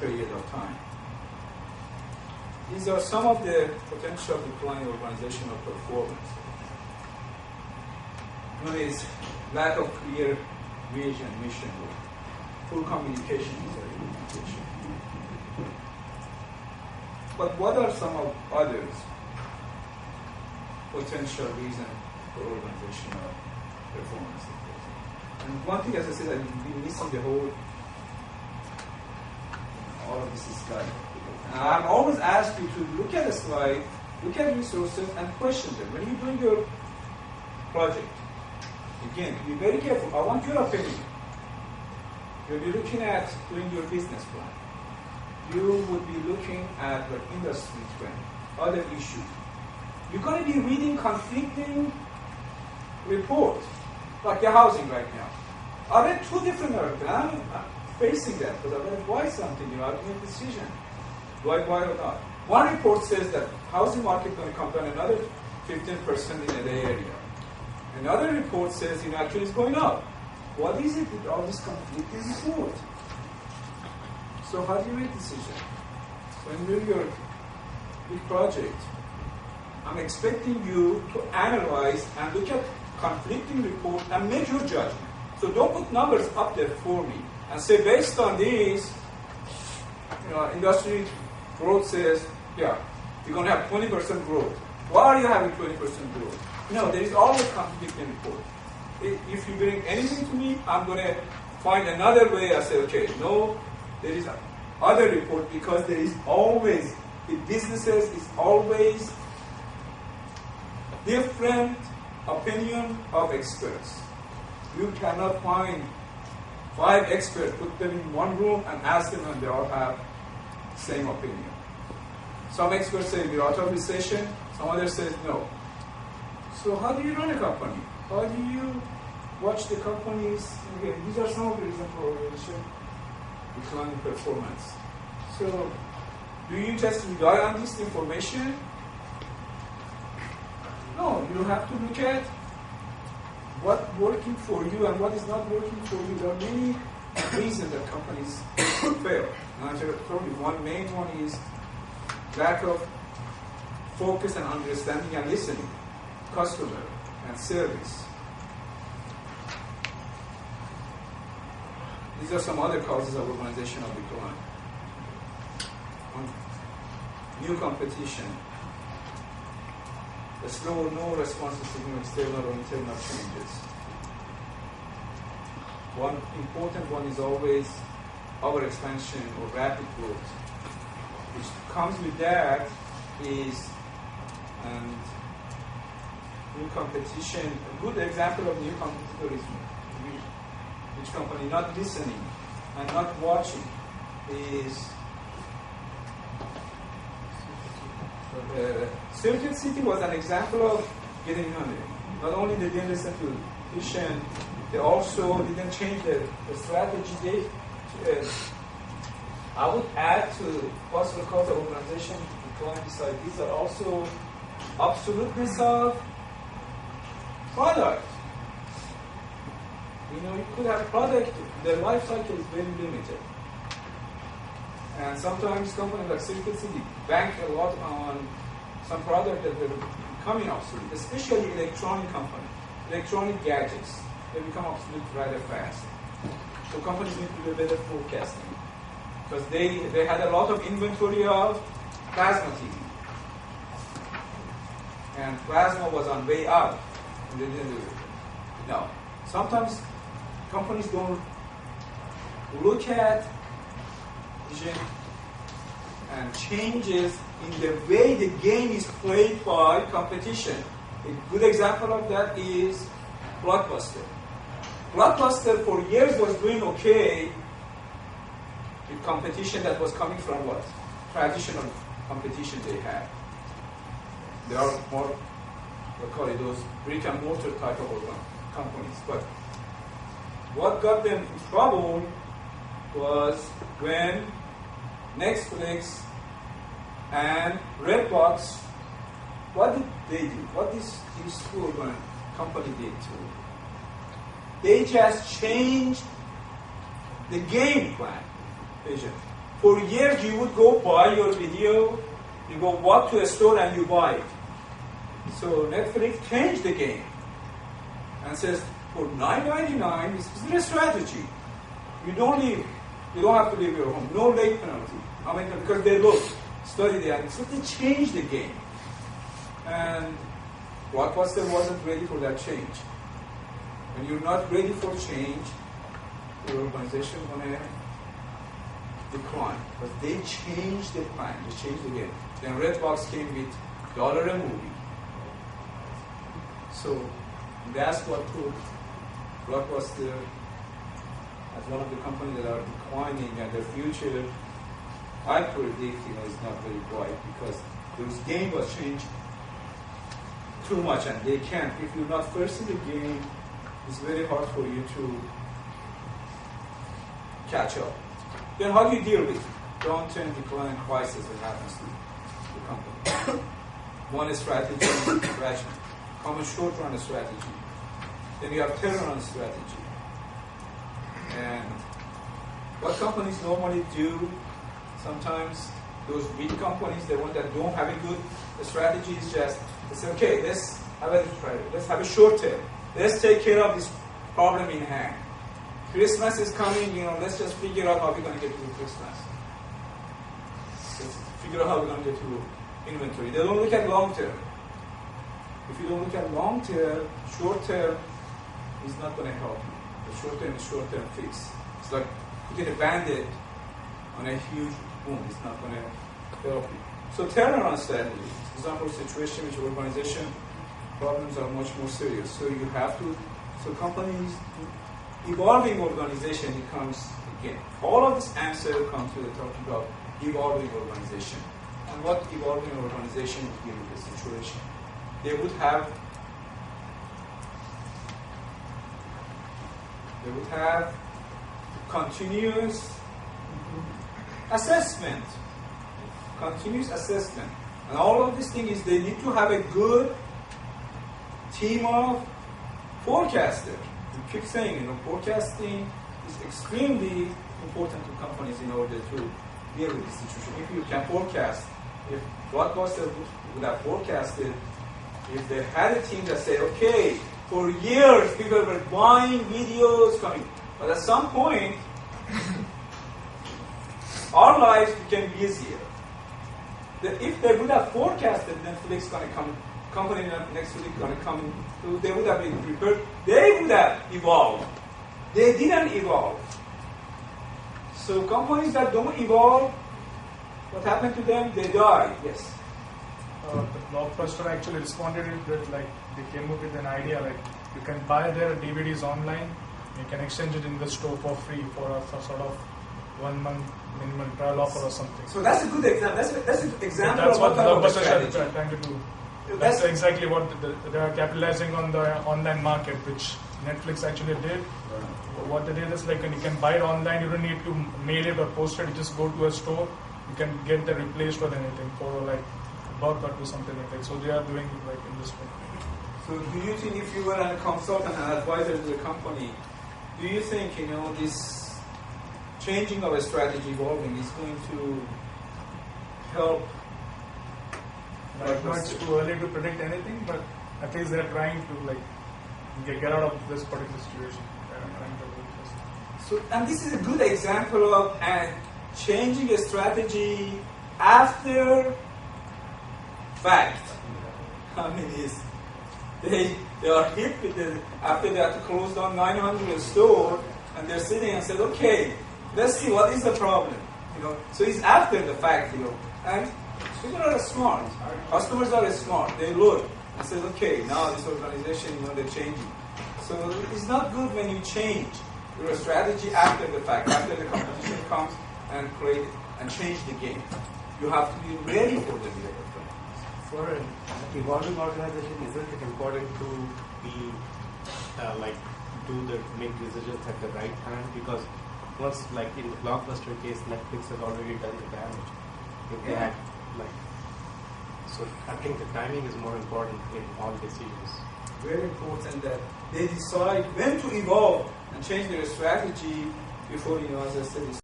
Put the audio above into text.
period of time. These are some of the potential decline in organizational performance. One is lack of clear vision, mission, poor communication is a limitation. But what are some of others potential reasons for organizational performance? And one thing, as I said, I've been missing the whole, all of this slide. I'm always asked you to look at a slide, look at resources, and question them. When you're doing your project, again, be very careful. I want your opinion. You'll be looking at doing your business plan. You would be looking at the industry trend, other issues. You're going to be reading conflicting reports, like the housing right now. I read two different articles. I'm facing that because I read buy something, I have to make a decision. Do I buy or not? One report says that housing market is going to come down another 15% in the Bay Area. Another report says, actually it's going up. What is it with all this conflicting report? So how do you make decision? When you do your big project, I'm expecting you to analyze and look at conflicting report and make your judgment. So don't put numbers up there for me and say based on these, industry growth says, yeah, you're going to have 20% growth. Why are you having 20% growth? No, there is always conflicting report. If you bring anything to me, I'm going to find another way. I say, okay, no, there is other report because there is always, in businesses, is always different opinion of experts. You cannot find 5 experts, put them in one room and ask them and they all have same opinion. Some experts say we're out of recession, some others say no. So how do you run a company? How do you watch the companies? Again, these are some of the reasons for organization declining performance. So do you just rely on this information? No, you have to look at what's working for you and what is not working for you. There are many reasons that companies fail. And I told you, one main one is lack of focus and understanding and listening, customer and service. These are some other causes of organizational decline. New competition, the slow or no response to signal external or internal changes. One important one is always our expansion or rapid growth, which comes with that is new competition. A good example of new competitor is which company not listening and not watching is Circuit City was an example of getting money. Not only they didn't listen to vision, they also didn't change the strategy. I would add to possible cause of organization decline beside these are also absoluteness of product. You could have product, their life cycle is very limited. And sometimes companies like Circuit City bank a lot on some product that they're becoming obsolete, especially electronic companies, electronic gadgets. They become obsolete rather fast. So companies need to do better forecasting because they had a lot of inventory of plasma TV. And plasma was on way up and they didn't do it. No. Sometimes companies don't look at vision and changes in the way the game is played by competition. A good example of that is Blockbuster. Blockbuster for years was doing okay with competition that was coming from what? Traditional competition they had. There are more, we'll call it those brick and mortar type of companies. But what got them in trouble was when Netflix and Redbox, what did they do? What these two company did too? They just changed the game plan, vision, For years, you would go buy your video, you go walk to a store and you buy it. So Netflix changed the game and says, for $9.99, this is their strategy. You don't have to leave your home. No late penalty. I mean, because they study the so they changed the game. And Blockbuster wasn't ready for that change. When you're not ready for change, your organization is going to decline. But they changed the plan, they changed the game. Then Redbox came with $1 a movie. So that's what put Blockbuster as one of the companies that are declining, and their future, I predict, is not very bright because this game was changed too much, and they can't. If you're not first in the game, it's very hard for you to catch up. Then how do you deal with downturn, decline, crisis that happens to the company? One strategy, common short-run strategy. Then you have turnaround strategy. And what companies normally do, sometimes those big companies, the ones that don't have a good strategy, is just, they say, okay, let's have a short term. Let's take care of this problem in hand. Christmas is coming, let's just figure out how we're going to get through Christmas. Let's figure out how we're going to get through inventory. They don't look at long term. If you don't look at long term, short term is not going to help you. The short term is short term fix. It's like putting a band-aid on a huge wound. It's not going to help you. So turnaround strategy. Example situation which organization problems are much more serious. So you have to, companies, evolving organization becomes, again, all of this answer comes to the talking about evolving organization. And what evolving organization would give you the situation? They would have continuous assessment. And all of this thing is they need to have a good team of forecasters. We keep saying, forecasting is extremely important to companies in order to deal with this situation. If you can forecast, if Blockbuster would have forecasted, if they had a team that said, okay, for years people were buying videos coming, but at some point, our lives became easier. If they would have forecasted Netflix going to come, company next week going to come, they would have been prepared. They would have evolved. They didn't evolve. So companies that don't evolve, what happened to them? They die. Yes. The Blockbuster actually responded with they came up with an idea you can buy their DVDs online, you can exchange it in the store for free for a sort of 1 month minimum trial offer or something. So that's a good example. That's an example that's of what Blockbuster is trying to do. That's exactly what they are capitalizing on the online market, which Netflix actually did. What they did is when you can buy it online, you don't need to mail it or post it. You just go to a store, you can get the replaced or anything for $1 or $2, something like that. So they are doing it in this way. So do you think if you were a consultant and advisor to the company, do you think this changing of a strategy, evolving, is going to help? Right now it's too early to predict anything, but at least they're trying to get out of this particular situation. So, and this is a good example of changing a strategy after fact. I mean, they are hit with it after they have to close down 900 stores, and they're sitting and said, okay, let's see what is the problem. So it's after the fact, and people are smart. Customers are smart. They look and say, okay, now this organization, they're changing. So it's not good when you change your strategy after the fact, after the competition comes and create and change the game. You have to be ready for the deal. For an evolving organization, isn't it important to be make decisions at the right time? Because once, in the Blockbuster case, Netflix has already done the damage. If they had so I think the timing is more important in all decisions. Very important that they decide when to evolve and change their strategy before, as I said, it's